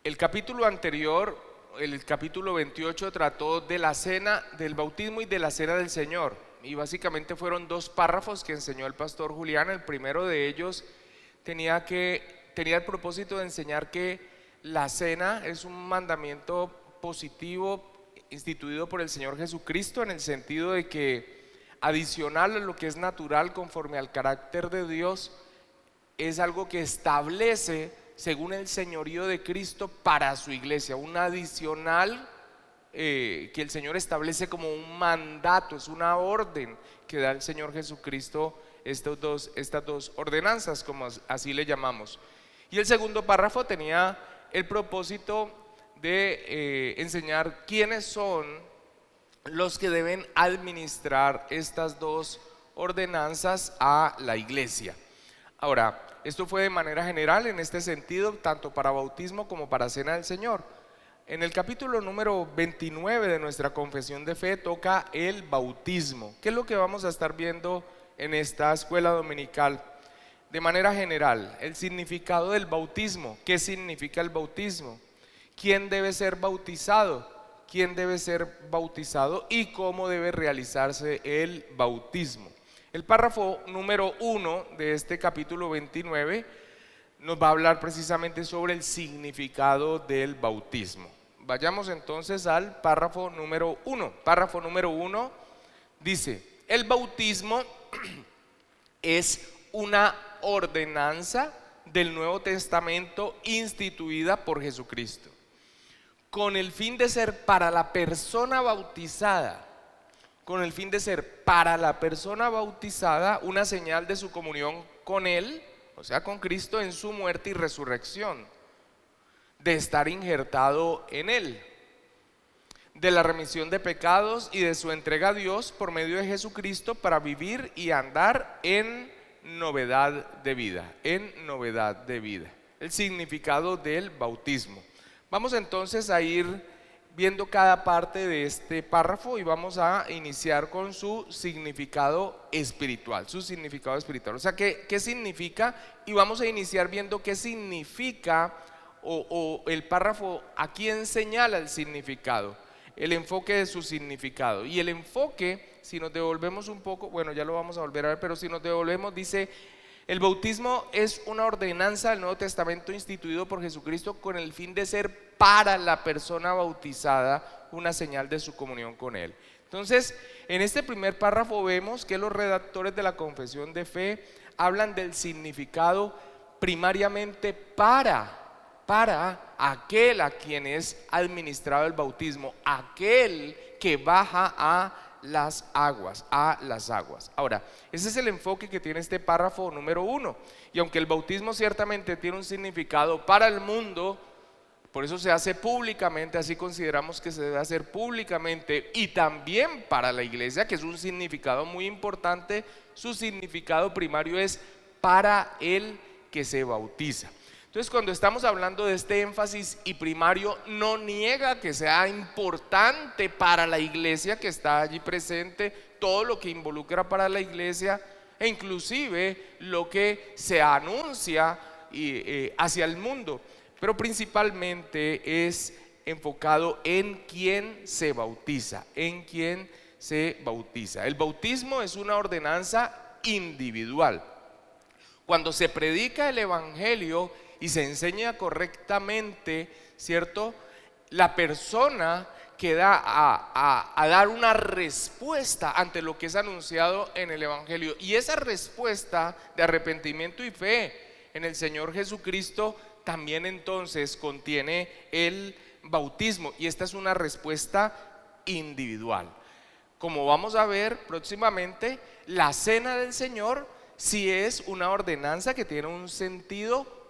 El capítulo anterior, el capítulo 28, trató de la cena del bautismo y de la cena del Señor. Y básicamente fueron dos párrafos que enseñó el pastor Julián. El primero de ellos tenía el propósito de enseñar que la cena es un mandamiento positivo instituido por el Señor Jesucristo, en el sentido de que adicional a lo que es natural conforme al carácter de Dios, es algo que establece según el señorío de Cristo para su iglesia, un adicional que el Señor establece como un mandato, es una orden que da el Señor Jesucristo, estas dos ordenanzas, como así le llamamos. Y el segundo párrafo tenía el propósito de enseñar quiénes son los que deben administrar estas dos ordenanzas a la iglesia. Ahora, esto fue de manera general en este sentido, tanto para bautismo como para cena del Señor. En el capítulo número 29 de nuestra confesión de fe toca el bautismo. ¿Qué es lo que vamos a estar viendo en esta escuela dominical? De manera general, el significado del bautismo. ¿Qué significa el bautismo? ¿Quién debe ser bautizado? ¿Quién debe ser bautizado? ¿Y cómo debe realizarse el bautismo? El párrafo número 1 de este capítulo 29 nos va a hablar precisamente sobre el significado del bautismo. Vayamos entonces al párrafo número 1. Párrafo número 1 dice: el bautismo es una ordenanza del Nuevo Testamento instituida por Jesucristo, con el fin de ser para la persona bautizada, una señal de su comunión con Él, o sea, con Cristo, en su muerte y resurrección, de estar injertado en Él, de la remisión de pecados y de su entrega a Dios por medio de Jesucristo para vivir y andar en novedad de vida, el significado del bautismo. Vamos entonces a ir viendo cada parte de este párrafo y vamos a iniciar con su significado espiritual, O sea, ¿qué significa? Y vamos a iniciar viendo qué significa o el párrafo a quién señala el significado, el enfoque de su significado. Y el enfoque, si nos devolvemos un poco, bueno, ya lo vamos a volver a ver, pero si nos devolvemos, dice: el bautismo es una ordenanza del Nuevo Testamento instituido por Jesucristo con el fin de ser para la persona bautizada una señal de su comunión con Él. Entonces, en este primer párrafo vemos que los redactores de la confesión de fe hablan del significado primariamente para aquel a quien es administrado el bautismo, aquel que baja a las aguas. Ahora, ese es el enfoque que tiene este párrafo número 1. Y aunque el bautismo ciertamente tiene un significado para el mundo, por eso se hace públicamente, así consideramos que se debe hacer públicamente, y también para la iglesia, que es un significado muy importante, su significado primario es para el que se bautiza. Entonces, cuando estamos hablando de este énfasis y primario, no niega que sea importante para la iglesia que está allí presente, todo lo que involucra para la iglesia, e inclusive lo que se anuncia hacia el mundo, pero principalmente es enfocado en quien se bautiza, El bautismo es una ordenanza individual. Cuando se predica el evangelio y se enseña correctamente, ¿cierto?, la persona que da a dar una respuesta ante lo que es anunciado en el evangelio, y esa respuesta de arrepentimiento y fe en el Señor Jesucristo también entonces contiene el bautismo, y esta es una respuesta individual. Como vamos a ver próximamente, la cena del Señor sí es una ordenanza que tiene un sentido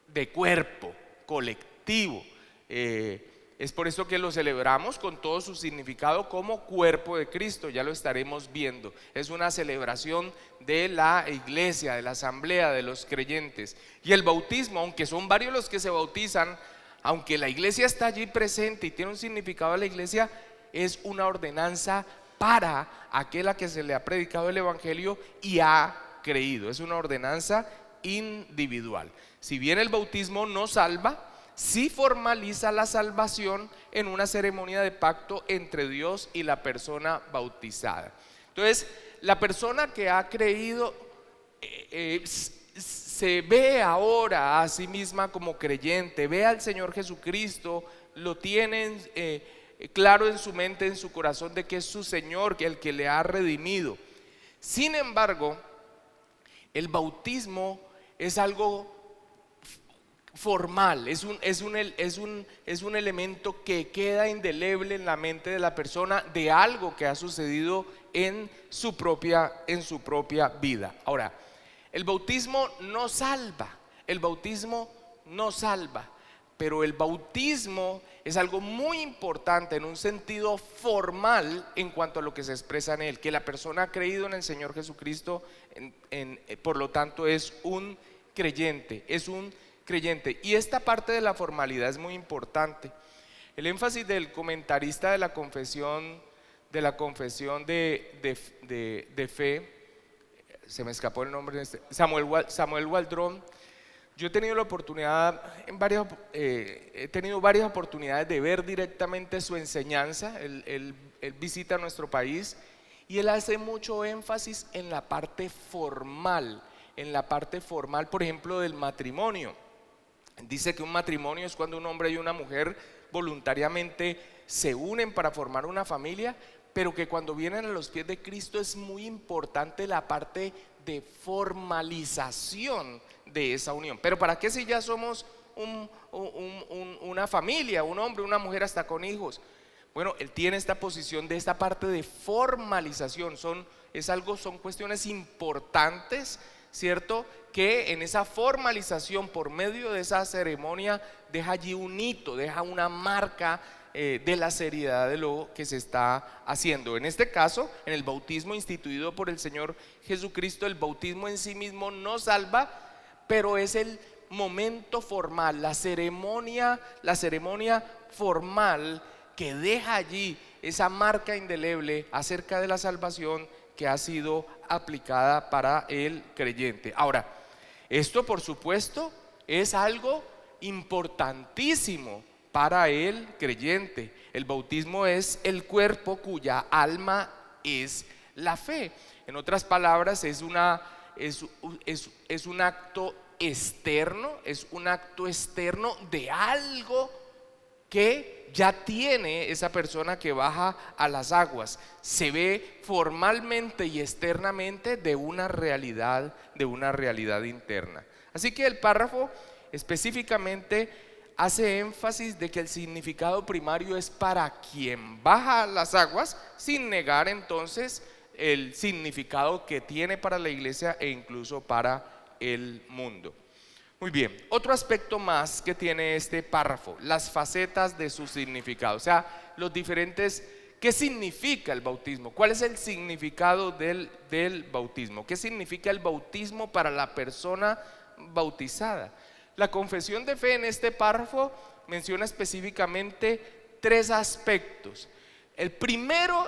de cuerpo colectivo. Es por eso que lo celebramos con todo su significado como cuerpo de Cristo, ya lo estaremos viendo. Es una celebración de la iglesia, de la asamblea de los creyentes. Y el bautismo, aunque son varios los que se bautizan, aunque la iglesia está allí presente y tiene un significado de la iglesia, es una ordenanza para aquel a que se le ha predicado el evangelio y ha creído. Es una ordenanza individual. Si bien el bautismo no salva, sí formaliza la salvación en una ceremonia de pacto entre Dios y la persona bautizada. Entonces, la persona que ha creído se ve ahora a sí misma como creyente, ve al Señor Jesucristo, lo tiene claro en su mente, en su corazón, de que es su Señor, que el que le ha redimido. Sin embargo, el bautismo es algo formal, es un elemento que queda indeleble en la mente de la persona de algo que ha sucedido en su propia vida. Ahora, el bautismo no salva, pero el bautismo es algo muy importante en un sentido formal en cuanto a lo que se expresa en él, que la persona ha creído en el Señor Jesucristo, por lo tanto es un creyente, y esta parte de la formalidad es muy importante. El énfasis del comentarista de la confesión de fe, se me escapó el nombre, Samuel Waldron. Yo he tenido la oportunidad, he tenido varias oportunidades de ver directamente su enseñanza. Él visita nuestro país y él hace mucho énfasis en la parte formal, por ejemplo, del matrimonio. Dice que un matrimonio es cuando un hombre y una mujer voluntariamente se unen para formar una familia, pero que cuando vienen a los pies de Cristo es muy importante la parte de formalización de esa unión. Pero ¿para qué si ya somos una familia, un hombre, una mujer, hasta con hijos? Bueno, él tiene esta posición de esta parte de formalización. Son cuestiones importantes, ¿cierto? Que en esa formalización, por medio de esa ceremonia, deja allí un hito, deja una marca de la seriedad de lo que se está haciendo. En este caso, en el bautismo instituido por el Señor Jesucristo, el bautismo en sí mismo no salva, pero es el momento formal, la ceremonia formal que deja allí esa marca indeleble acerca de la salvación que ha sido aplicada para el creyente. Ahora, esto por supuesto es algo importantísimo para el creyente. El bautismo es el cuerpo cuya alma es la fe. En otras palabras, es un acto externo, de algo que ya tiene esa persona que baja a las aguas. Se ve formalmente y externamente de una realidad interna. Así que el párrafo específicamente hace énfasis de que el significado primario es para quien baja a las aguas, sin negar entonces el significado que tiene para la iglesia e incluso para el mundo. Muy bien, otro aspecto más que tiene este párrafo: las facetas de su significado, o sea, los diferentes. ¿Qué significa el bautismo? ¿Cuál es el significado del bautismo? ¿Qué significa el bautismo para la persona bautizada? La confesión de fe en este párrafo menciona específicamente 3 aspectos. El primero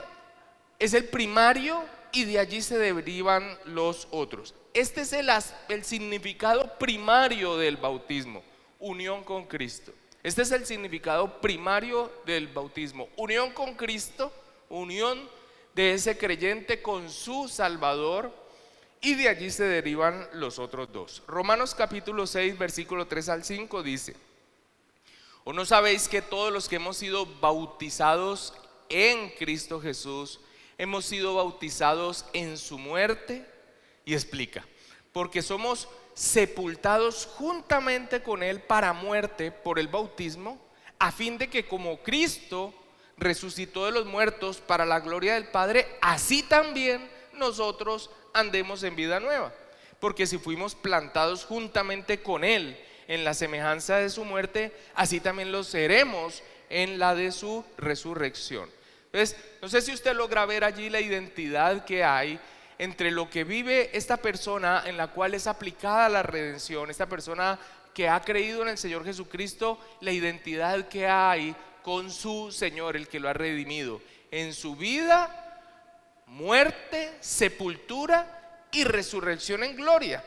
es el primario y de allí se derivan los otros. Este es el significado primario del bautismo: unión con Cristo. Este es el significado primario del bautismo: unión con Cristo, unión de ese creyente con su Salvador, y de allí se derivan los otros 2. Romanos capítulo 6, versículo 3 al 5 dice: ¿o no sabéis que todos los que hemos sido bautizados en Cristo Jesús hemos sido bautizados en su muerte? Y explica: porque somos sepultados juntamente con él para muerte por el bautismo, a fin de que como Cristo resucitó de los muertos para la gloria del Padre, así también nosotros andemos en vida nueva. Porque si fuimos plantados juntamente con él en la semejanza de su muerte, así también lo seremos en la de su resurrección. Entonces, no sé si usted logra ver allí la identidad que hay entre lo que vive esta persona en la cual es aplicada la redención, esta persona que ha creído en el Señor Jesucristo, la identidad que hay con su Señor, el que lo ha redimido, en su vida, muerte, sepultura y resurrección en gloria.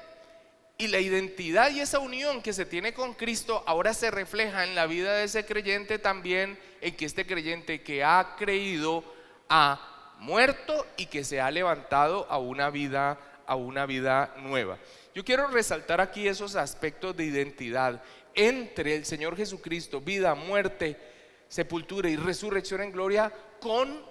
Y la identidad y esa unión que se tiene con Cristo ahora se refleja en la vida de ese creyente también, en que este creyente que ha creído ha muerto y que se ha levantado a una vida nueva. Yo quiero resaltar aquí esos aspectos de identidad entre el Señor Jesucristo, vida, muerte, sepultura y resurrección en gloria, con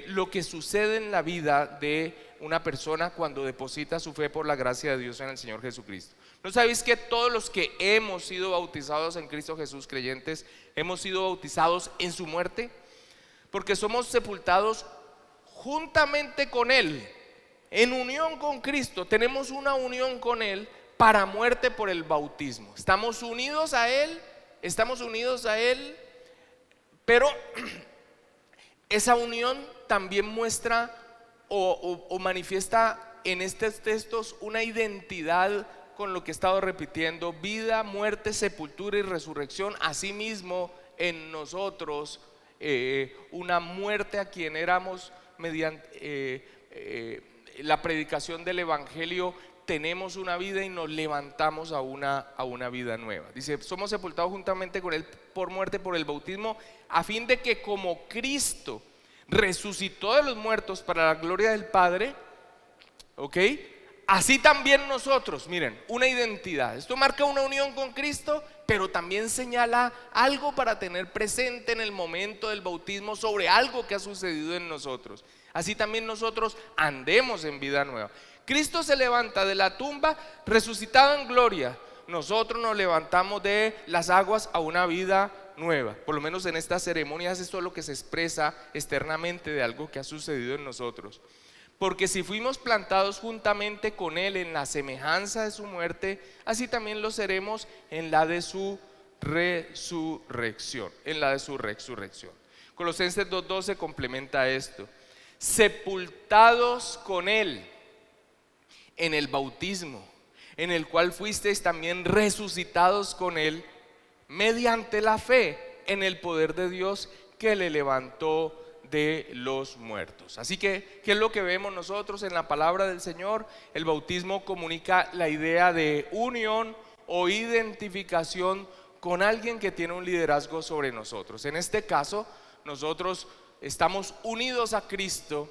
lo que sucede en la vida de una persona cuando deposita su fe por la gracia de Dios en el Señor Jesucristo. ¿No sabéis que todos los que hemos sido bautizados en Cristo Jesús, creyentes, hemos sido bautizados en su muerte? Porque somos sepultados juntamente con Él, en unión con Cristo. Tenemos una unión con Él para muerte por el bautismo. Estamos unidos a Él, pero esa unión también muestra o manifiesta en estos textos una identidad con lo que he estado repitiendo: vida, muerte, sepultura y resurrección. Asimismo en nosotros una muerte a quien éramos mediante la predicación del Evangelio. Tenemos una vida y nos levantamos a una vida nueva. Dice: somos sepultados juntamente con Él por muerte por el bautismo, a fin de que como Cristo resucitó de los muertos para la gloria del Padre, ¿ok? Así también nosotros, miren, una identidad. Esto marca una unión con Cristo, pero también señala algo para tener presente en el momento del bautismo sobre algo que ha sucedido en nosotros. Así también nosotros andemos en vida nueva. Cristo se levanta de la tumba resucitado en gloria. Nosotros nos levantamos de las aguas a una vida nueva. Por lo menos en estas ceremonias esto es lo que se expresa externamente de algo que ha sucedido en nosotros. Porque si fuimos plantados juntamente con Él en la semejanza de su muerte, así también lo seremos en la de su resurrección. Colosenses 2:12 complementa esto: sepultados con Él en el bautismo, en el cual fuisteis también resucitados con Él mediante la fe en el poder de Dios que le levantó de los muertos. Así que, ¿qué es lo que vemos nosotros en la palabra del Señor? El bautismo comunica la idea de unión o identificación con alguien que tiene un liderazgo sobre nosotros. En este caso, nosotros estamos unidos a Cristo,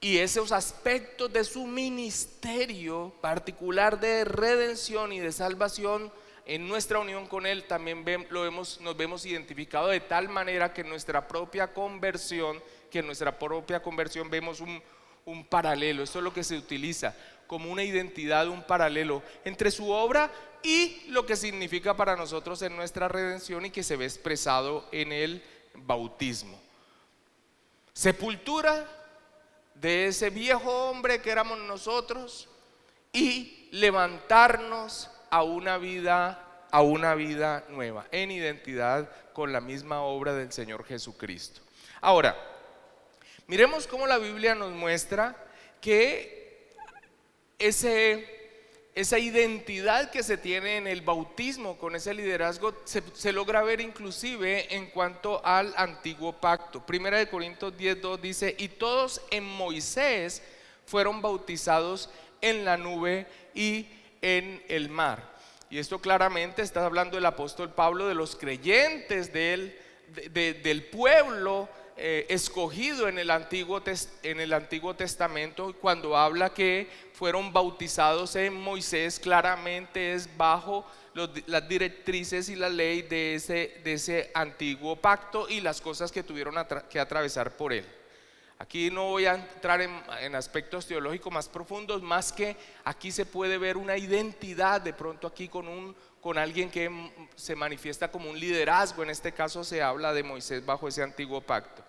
y esos aspectos de su ministerio particular de redención y de salvación, en nuestra unión con Él también nos vemos identificados de tal manera que en nuestra propia conversión vemos un paralelo. Esto es lo que se utiliza como una identidad, un paralelo entre su obra y lo que significa para nosotros en nuestra redención, y que se ve expresado en el bautismo. Sepultura de ese viejo hombre que éramos nosotros, y levantarnos a una vida nueva en identidad con la misma obra del Señor Jesucristo. Ahora, miremos cómo la Biblia nos muestra que esa identidad que se tiene en el bautismo con ese liderazgo se logra ver inclusive en cuanto al antiguo pacto. Primera de Corintios 10:2 dice: y todos en Moisés fueron bautizados en la nube y en el mar. Y esto claramente está hablando el apóstol Pablo de los creyentes del pueblo escogido en el Antiguo Testamento. Cuando habla que fueron bautizados en Moisés, claramente es bajo las directrices y la ley de ese antiguo pacto y las cosas que tuvieron que atravesar por él. Aquí no voy a entrar en aspectos teológicos más profundos, más que aquí se puede ver una identidad de pronto aquí con alguien que se manifiesta como un liderazgo. En este caso se habla de Moisés bajo ese antiguo pacto.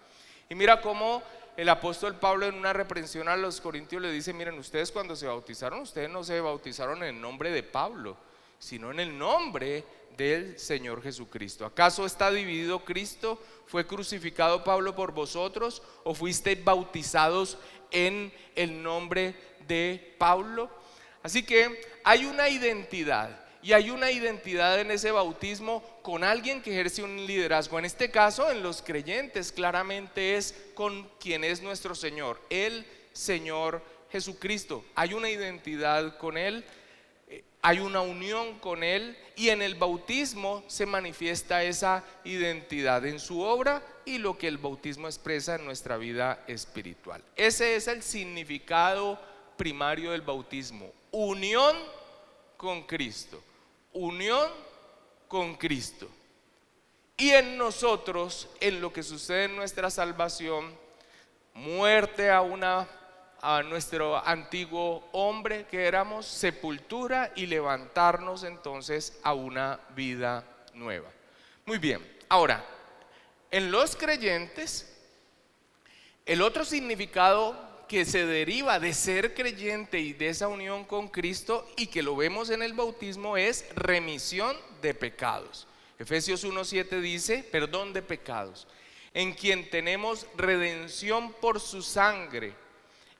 Y mira cómo el apóstol Pablo en una reprensión a los corintios le dice: miren, ustedes cuando se bautizaron, ustedes no se bautizaron en el nombre de Pablo, sino en el nombre del Señor Jesucristo. ¿Acaso está dividido Cristo? ¿Fue crucificado Pablo por vosotros? ¿O fuisteis bautizados en el nombre de Pablo? Así que hay una identidad, y hay una identidad en ese bautismo con alguien que ejerce un liderazgo. En este caso, en los creyentes, claramente es con quien es nuestro Señor, el Señor Jesucristo. Hay una identidad con Él hay una unión con Él y en el bautismo se manifiesta esa identidad en su obra y lo que el bautismo expresa en nuestra vida espiritual. Ese es el significado primario del bautismo: unión con Cristo, unión con Cristo. Y en nosotros, en lo que sucede en nuestra salvación, muerte a nuestro antiguo hombre que éramos, sepultura y levantarnos entonces a una vida nueva. Muy bien, ahora, en los creyentes, el otro significado que se deriva de ser creyente y de esa unión con Cristo y que lo vemos en el bautismo es remisión de pecados. Efesios 1:7 dice: perdón de pecados, en quien tenemos redención por su sangre,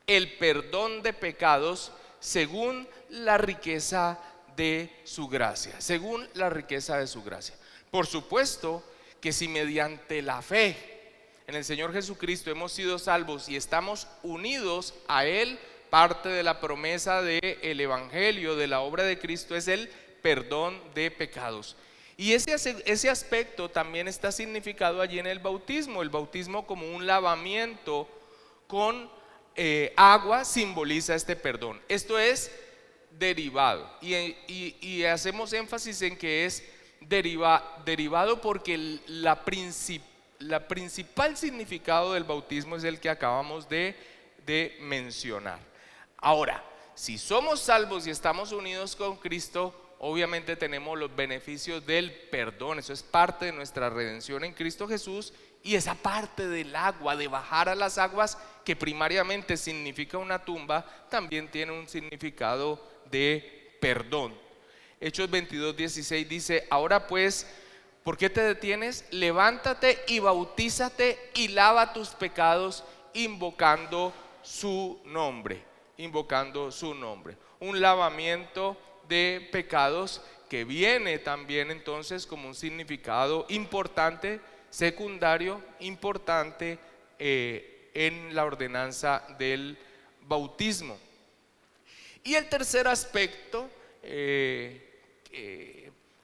el perdón de pecados según la riqueza de su gracia, según la riqueza de su gracia. Por supuesto que si mediante la fe en el Señor Jesucristo hemos sido salvos y estamos unidos a Él, parte de la promesa del Evangelio, de la obra de Cristo, es el perdón de pecados. Y ese aspecto también está significado allí en el bautismo como un lavamiento con agua simboliza este perdón. Esto es derivado y hacemos énfasis en que es derivado porque la principal significado del bautismo es el que acabamos de mencionar. Ahora, si somos salvos y estamos unidos con Cristo, obviamente tenemos los beneficios del perdón. Eso es parte de nuestra redención en Cristo Jesús. Y esa parte del agua, de bajar a las aguas, que primariamente significa una tumba, también tiene un significado de perdón. Hechos 22:16 dice: ahora pues, ¿por qué te detienes? Levántate y bautízate y lava tus pecados invocando su nombre. Invocando su nombre. Un lavamiento de pecados que viene también entonces como un significado importante, secundario, importante en la ordenanza del bautismo. Y el tercer aspecto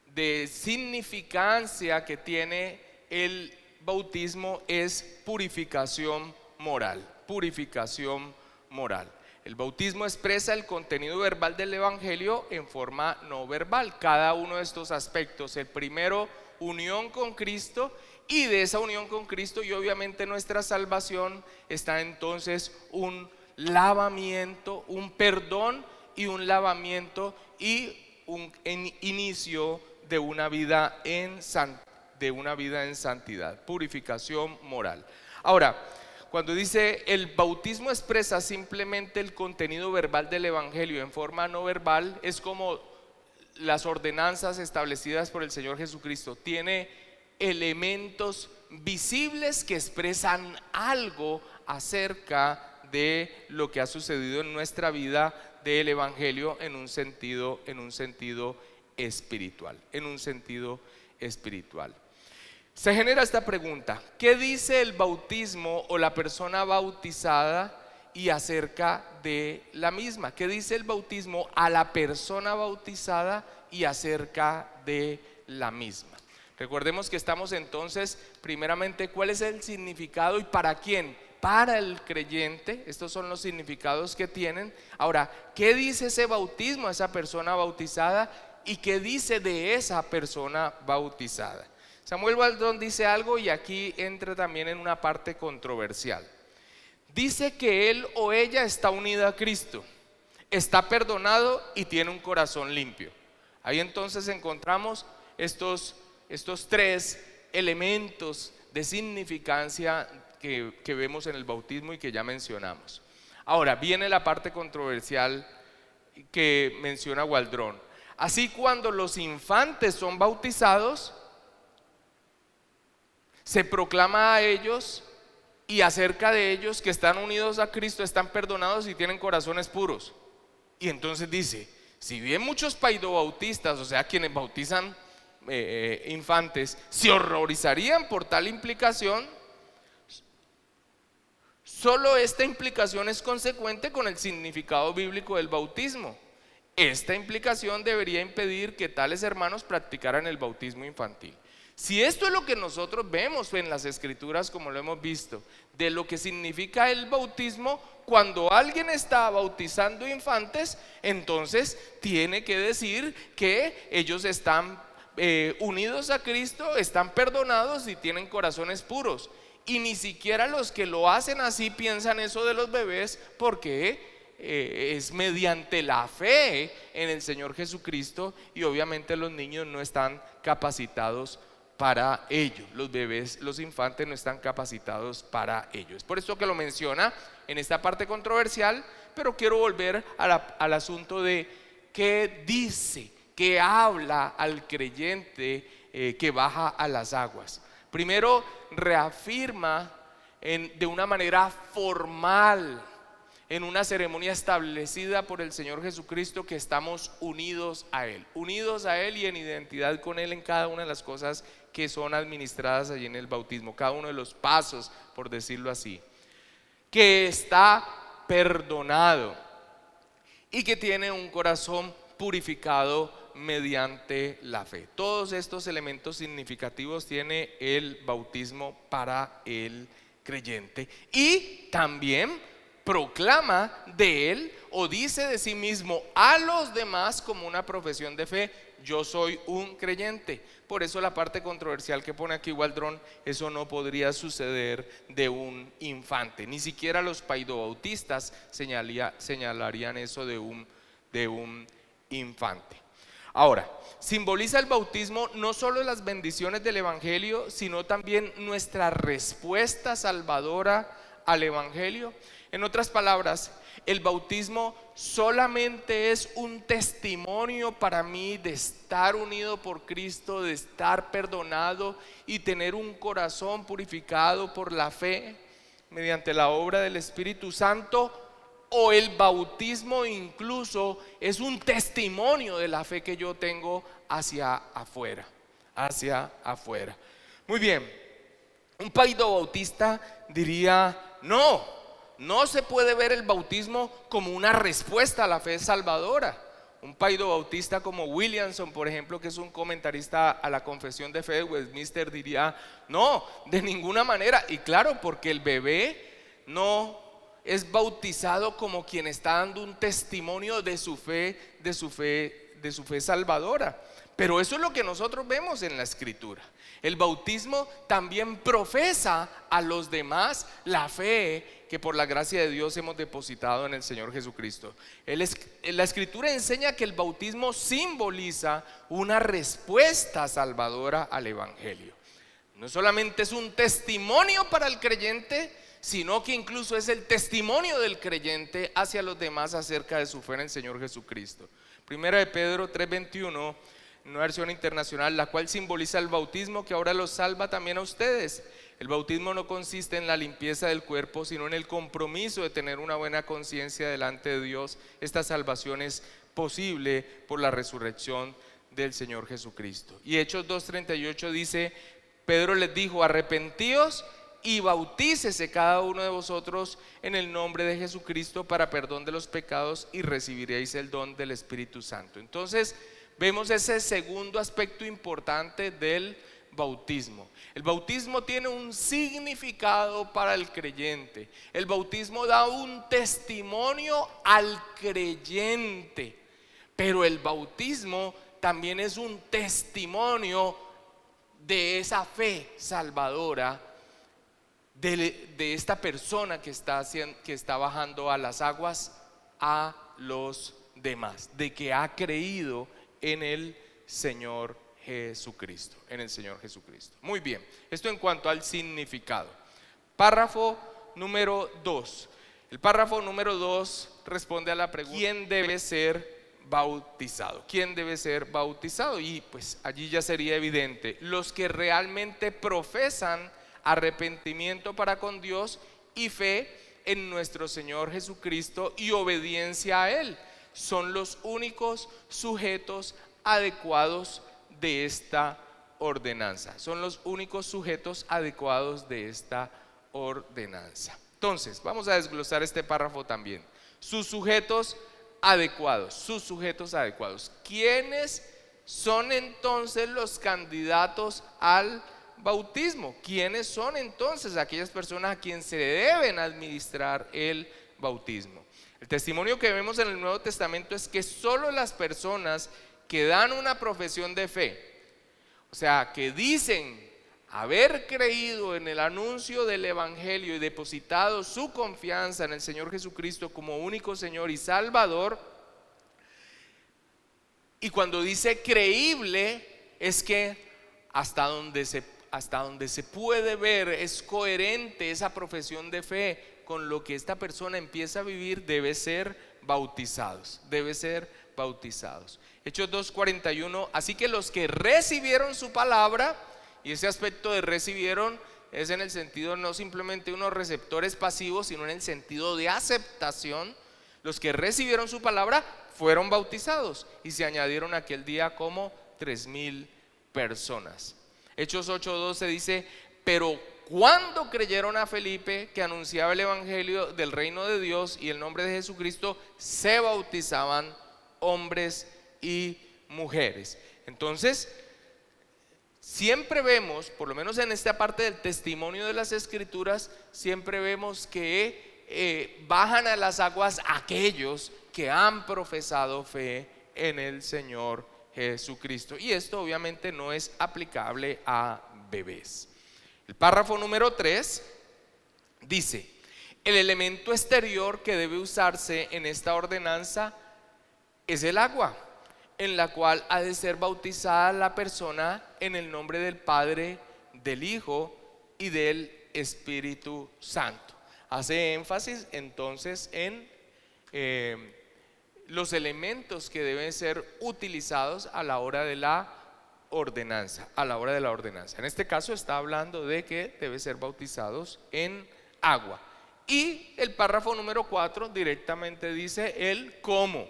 de significancia que tiene el bautismo es purificación moral. Purificación moral. El bautismo expresa el contenido verbal del evangelio en forma no verbal. Cada uno de estos aspectos: el primero, unión con Cristo, y de esa unión con Cristo y obviamente nuestra salvación está entonces un lavamiento, un perdón y un lavamiento y un inicio de una vida en santidad, purificación moral. Ahora, cuando dice el bautismo expresa simplemente el contenido verbal del evangelio en forma no verbal, es como las ordenanzas establecidas por el Señor Jesucristo. Tiene elementos visibles que expresan algo acerca de lo que ha sucedido en nuestra vida del evangelio en un sentido espiritual, Se genera esta pregunta: ¿qué dice el bautismo o la persona bautizada y acerca de la misma? ¿Qué dice el bautismo a la persona bautizada y acerca de la misma? Recordemos que estamos entonces, primeramente, ¿cuál es el significado y para quién? Para el creyente. Estos son los significados que tienen. Ahora, ¿qué dice ese bautismo a esa persona bautizada y qué dice de esa persona bautizada? Samuel Waldron dice algo y aquí entra también en una parte controversial. Dice que él o ella está unida a Cristo, está perdonado y tiene un corazón limpio. Ahí entonces encontramos estos tres elementos de significancia que vemos en el bautismo y que ya mencionamos. Ahora viene la parte controversial que menciona Waldron. Así, cuando los infantes son bautizados, se proclama a ellos y acerca de ellos que están unidos a Cristo, están perdonados y tienen corazones puros. Y entonces dice: si bien muchos paidobautistas, o sea quienes bautizan infantes, se horrorizarían por tal implicación, solo esta implicación es consecuente con el significado bíblico del bautismo. Esta implicación debería impedir que tales hermanos practicaran el bautismo infantil. Si esto es lo que nosotros vemos en las escrituras, como lo hemos visto, de lo que significa el bautismo, cuando alguien está bautizando infantes, entonces tiene que decir que ellos están unidos a Cristo, están perdonados y tienen corazones puros. Y ni siquiera los que lo hacen así piensan eso de los bebés, porque es mediante la fe en el Señor Jesucristo, y obviamente los niños no están capacitados para ello. Los bebés, los infantes no están capacitados para ello. Es por eso que lo menciona en esta parte controversial, pero quiero volver al asunto de qué dice, qué habla al creyente que baja a las aguas. Primero, reafirma de una manera formal, en una ceremonia establecida por el Señor Jesucristo, que estamos unidos a Él y en identidad con Él en cada una de las cosas que son administradas allí en el bautismo, cada uno de los pasos, por decirlo así, que está perdonado y que tiene un corazón purificado mediante la fe. Todos estos elementos significativos tiene el bautismo para el creyente, y también proclama de él o dice de sí mismo a los demás como una profesión de fe: yo soy un creyente. Por eso la parte controversial que pone aquí Waldron: eso no podría suceder de un infante. Ni siquiera los paidobautistas señalarían eso de un infante. Ahora, simboliza el bautismo no solo las bendiciones del evangelio, sino también nuestra respuesta salvadora al evangelio. En otras palabras, el bautismo solamente es un testimonio para mí de estar unido por Cristo, de estar perdonado y tener un corazón purificado por la fe mediante la obra del Espíritu Santo. O el bautismo incluso es un testimonio de la fe que yo tengo hacia afuera. Muy bien, un paidobautista diría: no se puede ver el bautismo como una respuesta a la fe salvadora. Un paidobautista como Williamson, por ejemplo, que es un comentarista a la Confesión de Fe de Westminster, diría: no, de ninguna manera. Y claro, porque el bebé no es bautizado como quien está dando un testimonio de su fe salvadora. Pero eso es lo que nosotros vemos en la Escritura. El bautismo también profesa a los demás la fe que por la gracia de Dios hemos depositado en el Señor Jesucristo. La Escritura enseña que el bautismo simboliza una respuesta salvadora al evangelio. No solamente es un testimonio para el creyente, sino que incluso es el testimonio del creyente hacia los demás acerca de su fe en el Señor Jesucristo. Primera de Pedro 3:21, en una versión internacional, la cual simboliza el bautismo que ahora los salva también a ustedes. El bautismo no consiste en la limpieza del cuerpo, sino en el compromiso de tener una buena conciencia delante de Dios. Esta salvación es posible por la resurrección del Señor Jesucristo. Y Hechos 2:38 dice: Pedro les dijo: arrepentíos y bautícese cada uno de vosotros en el nombre de Jesucristo para perdón de los pecados, y recibiréis el don del Espíritu Santo. Entonces vemos ese segundo aspecto importante del bautismo. El bautismo tiene un significado para el creyente. El bautismo da un testimonio al creyente, pero el bautismo también es un testimonio de esa fe salvadora de esta persona que está bajando a las aguas a los demás, de que ha creído en el Señor Jesucristo, Muy bien, esto en cuanto al significado. Párrafo número 2. El párrafo número 2 responde a la pregunta: ¿quién debe ser bautizado? ¿Quién debe ser bautizado? Y pues allí ya sería evidente: los que realmente profesan arrepentimiento para con Dios y fe en nuestro Señor Jesucristo y obediencia a Él, son los únicos sujetos adecuados de esta ordenanza. Entonces, vamos a desglosar este párrafo también. Sus sujetos adecuados, sus sujetos adecuados. ¿Quiénes son entonces los candidatos al bautismo? ¿Quiénes son entonces aquellas personas a quienes se deben administrar el bautismo? El testimonio que vemos en el Nuevo Testamento es que solo las personas que dan una profesión de fe, o sea, que dicen haber creído en el anuncio del Evangelio y depositado su confianza en el Señor Jesucristo como único Señor y Salvador, y cuando dice creíble, es que hasta donde se puede ver es coherente esa profesión de fe con lo que esta persona empieza a vivir, debe ser bautizados, Hechos 2:41, así que los que recibieron su palabra, y ese aspecto de recibieron es en el sentido no simplemente unos receptores pasivos, sino en el sentido de aceptación. Los que recibieron su palabra fueron bautizados y se añadieron aquel día como 3,000 personas. Hechos 8:12 dice, pero cuando creyeron a Felipe que anunciaba el evangelio del reino de Dios y el nombre de Jesucristo, se bautizaban hombres y mujeres. Entonces, siempre vemos, por lo menos en esta parte del testimonio de las Escrituras, siempre vemos que bajan a las aguas aquellos que han profesado fe en el Señor Jesucristo. Y esto obviamente no es aplicable a bebés. El párrafo número 3 dice, el elemento exterior que debe usarse en esta ordenanza es el agua, en la cual ha de ser bautizada la persona en el nombre del Padre, del Hijo y del Espíritu Santo. Hace énfasis entonces en los elementos que deben ser utilizados a la hora de la ordenanza, En este caso está hablando de que deben ser bautizados en agua. Y el párrafo número 4 directamente dice el cómo,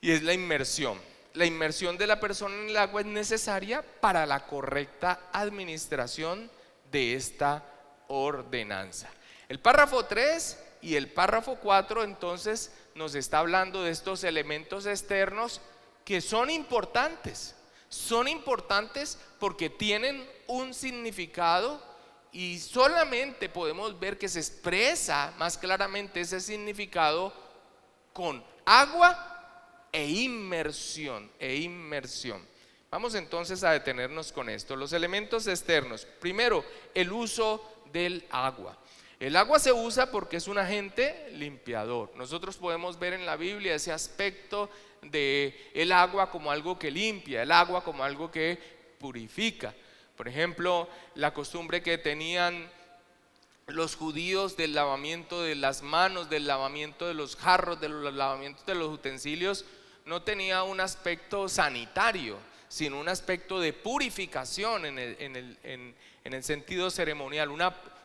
y es la inmersión. La inmersión de la persona en el agua es necesaria para la correcta administración de esta ordenanza. El párrafo 3 y el párrafo 4 entonces nos está hablando de estos elementos externos que son importantes porque tienen un significado y solamente podemos ver que se expresa más claramente ese significado con agua e inmersión. Vamos entonces a detenernos con esto. Los elementos externos. Primero, el uso del agua. El agua se usa porque es un agente limpiador. Nosotros podemos ver en la Biblia ese aspecto de el agua como algo que limpia, el agua como algo que purifica. Por ejemplo, la costumbre que tenían los judíos del lavamiento de las manos, del lavamiento de los jarros, del lavamiento de los utensilios, no tenía un aspecto sanitario, sino un aspecto de purificación en el sentido ceremonial,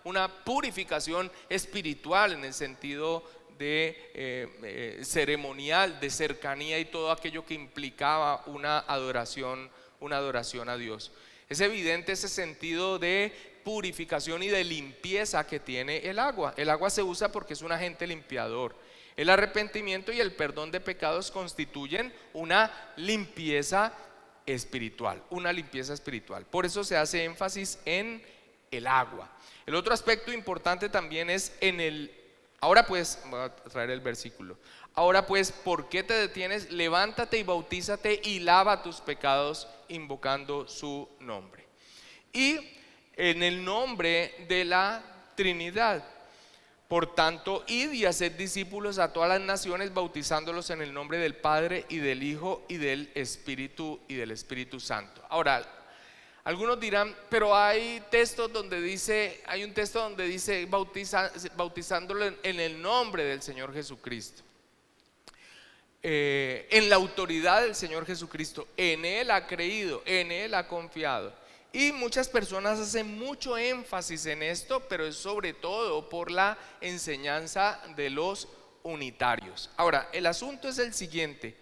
una purificación espiritual en el sentido de ceremonial, de cercanía y todo aquello que implicaba una adoración a Dios. Es evidente ese sentido de purificación y de limpieza que tiene el agua. El agua se usa porque es un agente limpiador. El arrepentimiento y el perdón de pecados constituyen una limpieza espiritual, Por eso se hace énfasis en el agua. El otro aspecto importante también es ahora pues, voy a traer el versículo. Ahora pues, ¿por qué te detienes? Levántate y bautízate y lava tus pecados invocando su nombre. Y en el nombre de la Trinidad. Por tanto, id y haced discípulos a todas las naciones, bautizándolos en el nombre del Padre y del Hijo y del Espíritu Santo. Ahora, algunos dirán, pero hay un texto donde dice bautizándolo en el nombre del Señor Jesucristo, en la autoridad del Señor Jesucristo. En Él ha creído, en Él ha confiado. Y muchas personas hacen mucho énfasis en esto, pero es sobre todo por la enseñanza de los unitarios. Ahora, el asunto es el siguiente.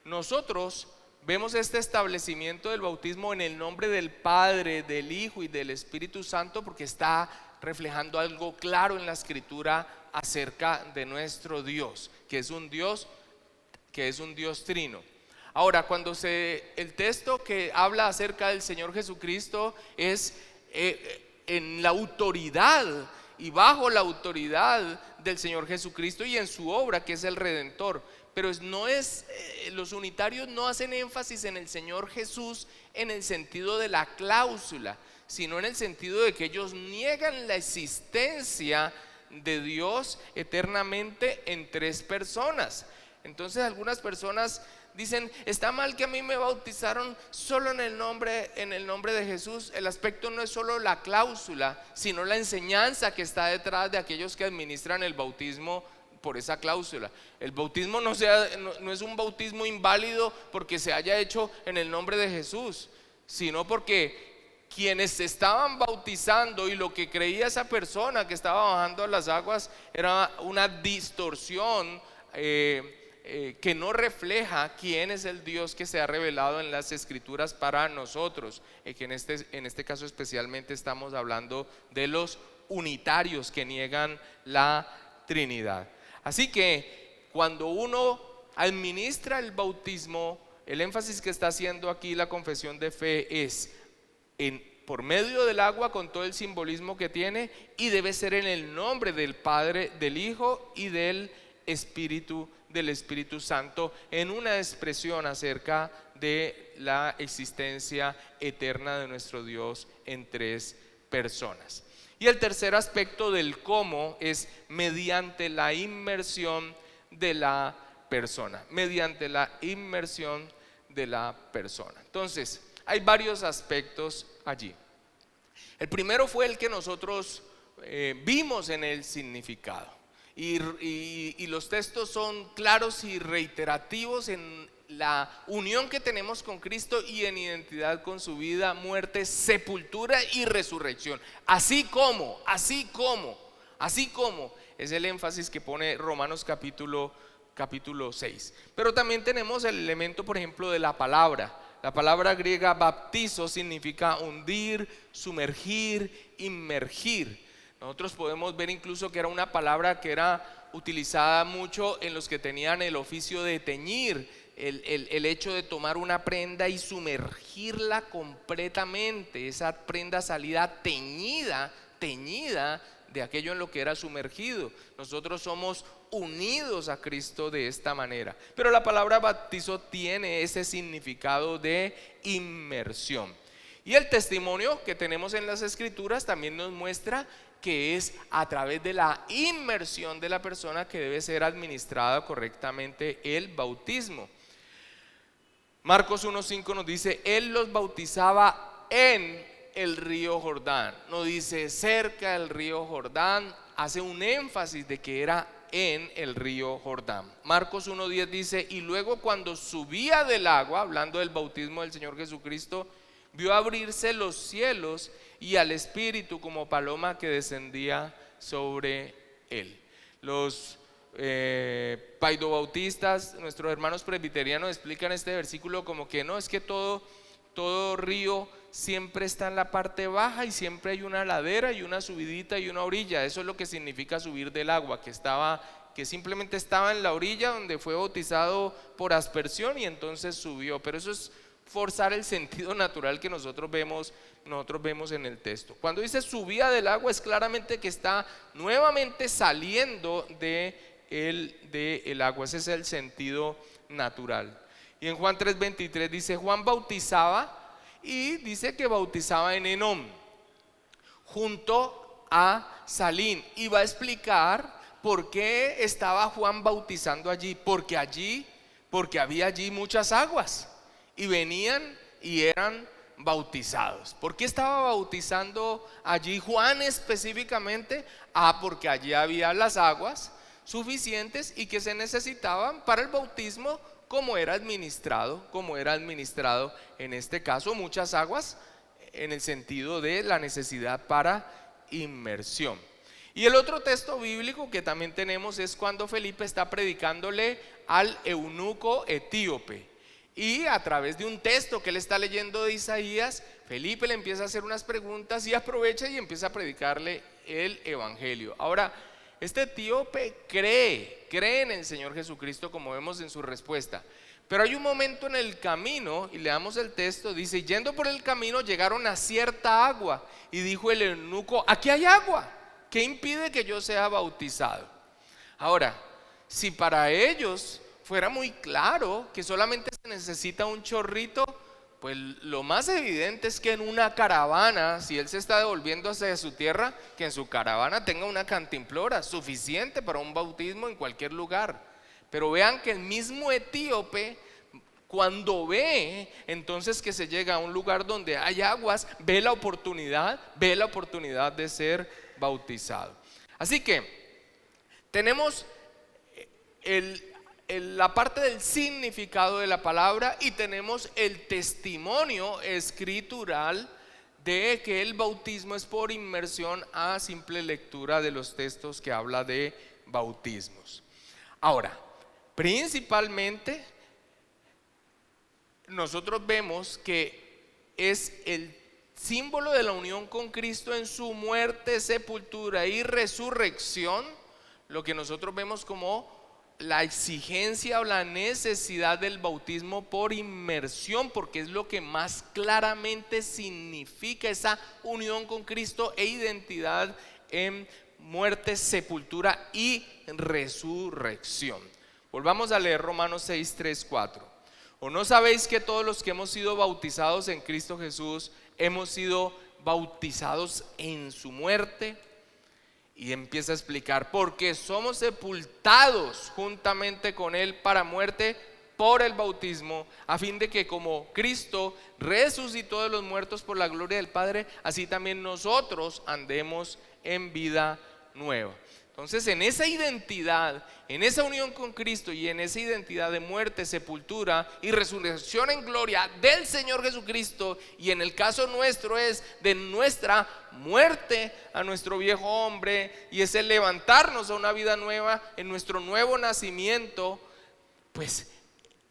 Nosotros vemos este establecimiento del bautismo en el nombre del Padre, del Hijo y del Espíritu Santo porque está reflejando algo claro en la Escritura acerca de nuestro Dios, que es un Dios que es un Dios trino. Ahora, el texto que habla acerca del Señor Jesucristo es en la autoridad y bajo la autoridad del Señor Jesucristo y en su obra, que es el Redentor. Pero los unitarios no hacen énfasis en el Señor Jesús en el sentido de la cláusula, sino en el sentido de que ellos niegan la existencia de Dios eternamente en tres personas. Entonces algunas personas dicen: está mal que a mí me bautizaron solo en el nombre de Jesús. El aspecto no es solo la cláusula, sino la enseñanza que está detrás de aquellos que administran el bautismo por esa cláusula. El bautismo no es un bautismo inválido porque se haya hecho en el nombre de Jesús, sino porque quienes se estaban bautizando y lo que creía esa persona que estaba bajando a las aguas era una distorsión que no refleja quién es el Dios que se ha revelado en las Escrituras para nosotros, que en este caso especialmente estamos hablando de los unitarios que niegan la Trinidad. Así que cuando uno administra el bautismo, el énfasis que está haciendo aquí la confesión de fe es por medio del agua, con todo el simbolismo que tiene, y debe ser en el nombre del Padre, del Hijo y del Espíritu Santo, en una expresión acerca de la existencia eterna de nuestro Dios en tres personas. Y el tercer aspecto del cómo es mediante la inmersión de la persona. Mediante la inmersión de la persona. Entonces, hay varios aspectos allí. El primero fue el que nosotros vimos en el significado. Y los textos son claros y reiterativos en la unión que tenemos con Cristo y en identidad con su vida, muerte, sepultura y resurrección. Así como es el énfasis que pone Romanos capítulo 6. Pero también tenemos el elemento, por ejemplo, de la palabra. La palabra griega baptizo significa hundir, sumergir, inmergir. Nosotros podemos ver incluso que era una palabra que era utilizada mucho en los que tenían el oficio de teñir. El hecho de tomar una prenda y sumergirla completamente, esa prenda salida teñida de aquello en lo que era sumergido. Nosotros somos unidos a Cristo de esta manera. Pero la palabra bautizo tiene ese significado de inmersión. Y el testimonio que tenemos en las Escrituras también nos muestra que es a través de la inmersión de la persona que debe ser administrada correctamente el bautismo. Marcos 1:5 nos dice: Él los bautizaba en el río Jordán. No dice cerca del río Jordán, hace un énfasis de que era en el río Jordán. Marcos 1:10 dice: y luego cuando subía del agua, hablando del bautismo del Señor Jesucristo, vio abrirse los cielos y al Espíritu como paloma que descendía sobre él. Los paidobautistas, nuestros hermanos presbiterianos, explican este versículo como que no, es que todo río siempre está en la parte baja y siempre hay una ladera y una subidita y una orilla. Eso es lo que significa subir del agua, que simplemente estaba en la orilla donde fue bautizado por aspersión y entonces subió. Pero eso es forzar el sentido natural que nosotros vemos en el texto. Cuando dice subía del agua, es claramente que está nuevamente saliendo del agua. Ese es el sentido natural. Y en Juan 3:23 dice: Juan bautizaba, y dice que bautizaba en Enón, junto a Salim. Y va a explicar por qué estaba Juan bautizando allí. Porque había allí muchas aguas y venían y eran bautizados. ¿Por qué estaba bautizando allí Juan específicamente? Porque allí había las aguas suficientes y que se necesitaban para el bautismo, como era administrado en este caso, muchas aguas en el sentido de la necesidad para inmersión. Y el otro texto bíblico que también tenemos es cuando Felipe está predicándole al eunuco etíope. Y a través de un texto que él está leyendo de Isaías, Felipe le empieza a hacer unas preguntas y aprovecha y empieza a predicarle el evangelio. Ahora, este etíope cree en el Señor Jesucristo, como vemos en su respuesta. Pero hay un momento en el camino, y leamos el texto, dice: yendo por el camino llegaron a cierta agua, y dijo el eunuco: aquí hay agua, ¿qué impide que yo sea bautizado? Ahora, si para ellos fuera muy claro que solamente se necesita un chorrito, pues lo más evidente es que en una caravana, si él se está devolviendo hacia su tierra, que en su caravana tenga una cantimplora suficiente para un bautismo en cualquier lugar. Pero vean que el mismo etíope, cuando ve entonces que se llega a un lugar donde hay aguas, ve la oportunidad de ser bautizado. Así que tenemos la parte del significado de la palabra, y tenemos el testimonio escritural de que el bautismo es por inmersión a simple lectura de los textos que habla de bautismos. Ahora, principalmente nosotros vemos que es el símbolo de la unión con Cristo en su muerte, sepultura y resurrección, lo que nosotros vemos como la exigencia o la necesidad del bautismo por inmersión, porque es lo que más claramente significa esa unión con Cristo e identidad en muerte, sepultura y resurrección. Volvamos a leer Romanos 6, 3, 4. ¿O no sabéis que todos los que hemos sido bautizados en Cristo Jesús hemos sido bautizados en su muerte? Y empieza a explicar: porque somos sepultados juntamente con él para muerte por el bautismo, a fin de que como Cristo resucitó de los muertos por la gloria del Padre, así también nosotros andemos en vida nueva. Entonces, en esa identidad, en esa unión con Cristo y en esa identidad de muerte, sepultura y resurrección en gloria del Señor Jesucristo, y en el caso nuestro es de nuestra muerte a nuestro viejo hombre, y es el levantarnos a una vida nueva en nuestro nuevo nacimiento, pues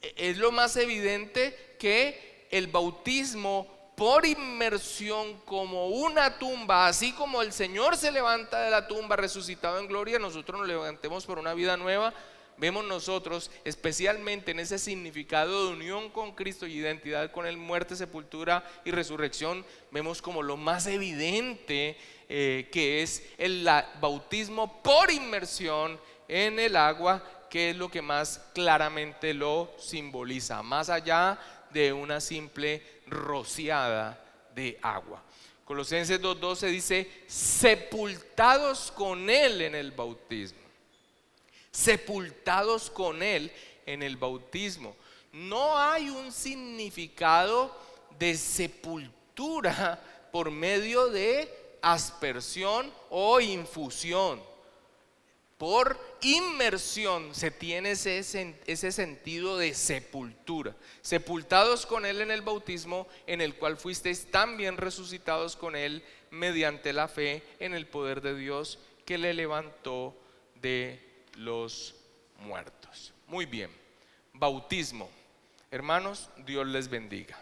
es lo más evidente que el bautismo por inmersión, como una tumba, así como el Señor se levanta de la tumba resucitado en gloria, nosotros nos levantemos por una vida nueva. Vemos nosotros especialmente en ese significado de unión con Cristo y identidad con él, muerte, sepultura y resurrección, vemos como lo más evidente que es el bautismo por inmersión en el agua, que es lo que más claramente lo simboliza, más allá de una simple rociada de agua. Colosenses 2:12 dice: sepultados con él en el bautismo. Sepultados con él en el bautismo. No hay un significado de sepultura por medio de aspersión o infusión. Por inmersión se tiene ese sentido de sepultura. Sepultados con él en el bautismo, en el cual fuisteis también resucitados con él mediante la fe en el poder de Dios que le levantó de los muertos. Muy bien, bautismo. Hermanos, Dios les bendiga.